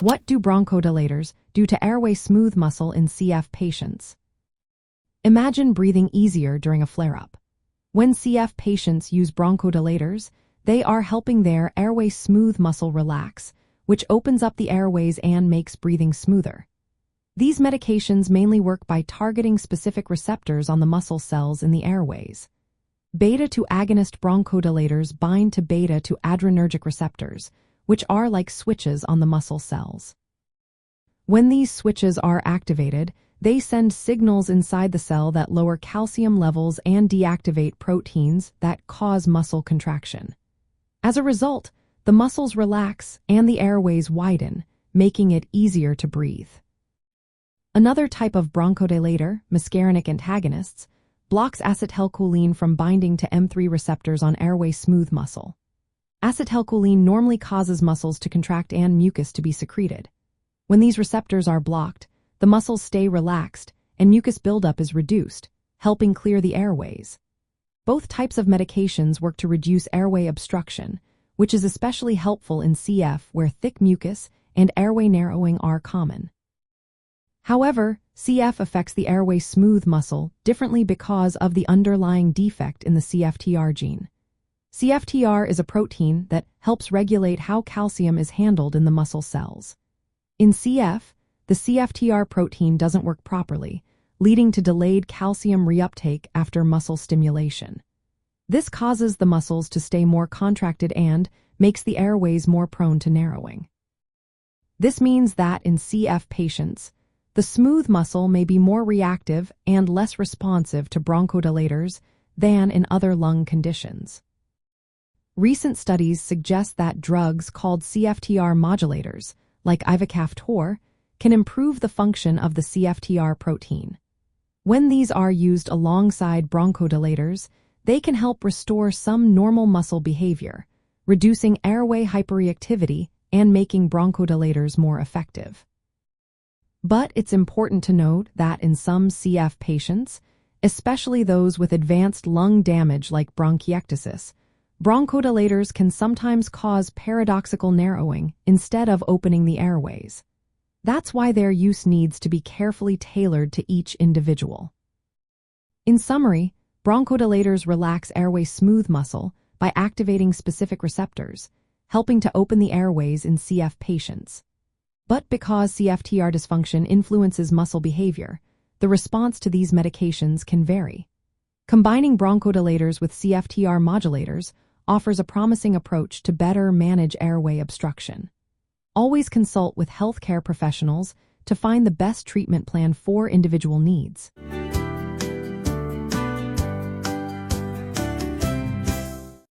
What do bronchodilators do to airway smooth muscle in CF patients? Imagine breathing easier during a flare-up. When CF patients use bronchodilators, they are helping their airway smooth muscle relax, which opens up the airways and makes breathing smoother. These medications mainly work by targeting specific receptors on the muscle cells in the airways. Beta-2 agonist bronchodilators bind to beta-2 adrenergic receptors, which are like switches on the muscle cells. When these switches are activated, they send signals inside the cell that lower calcium levels and deactivate proteins that cause muscle contraction. As a result, the muscles relax and the airways widen, making it easier to breathe. Another type of bronchodilator, muscarinic antagonists, blocks acetylcholine from binding to M3 receptors on airway smooth muscle. Acetylcholine normally causes muscles to contract and mucus to be secreted. When these receptors are blocked, the muscles stay relaxed and mucus buildup is reduced, helping clear the airways. Both types of medications work to reduce airway obstruction, which is especially helpful in CF where thick mucus and airway narrowing are common. However, CF affects the airway smooth muscle differently because of the underlying defect in the CFTR gene. CFTR is a protein that helps regulate how calcium is handled in the muscle cells. In CF, the CFTR protein doesn't work properly, leading to delayed calcium reuptake after muscle stimulation. This causes the muscles to stay more contracted and makes the airways more prone to narrowing. This means that in CF patients, the smooth muscle may be more reactive and less responsive to bronchodilators than in other lung conditions. Recent studies suggest that drugs called CFTR modulators, like ivacaftor, can improve the function of the CFTR protein. When these are used alongside bronchodilators, they can help restore some normal muscle behavior, reducing airway hyperreactivity and making bronchodilators more effective. But it's important to note that in some CF patients, especially those with advanced lung damage like bronchiectasis, bronchodilators can sometimes cause paradoxical narrowing instead of opening the airways. That's why their use needs to be carefully tailored to each individual. In summary, bronchodilators relax airway smooth muscle by activating specific receptors, helping to open the airways in CF patients. But because CFTR dysfunction influences muscle behavior, the response to these medications can vary. Combining bronchodilators with CFTR modulators offers a promising approach to better manage airway obstruction. Always consult with healthcare professionals to find the best treatment plan for individual needs.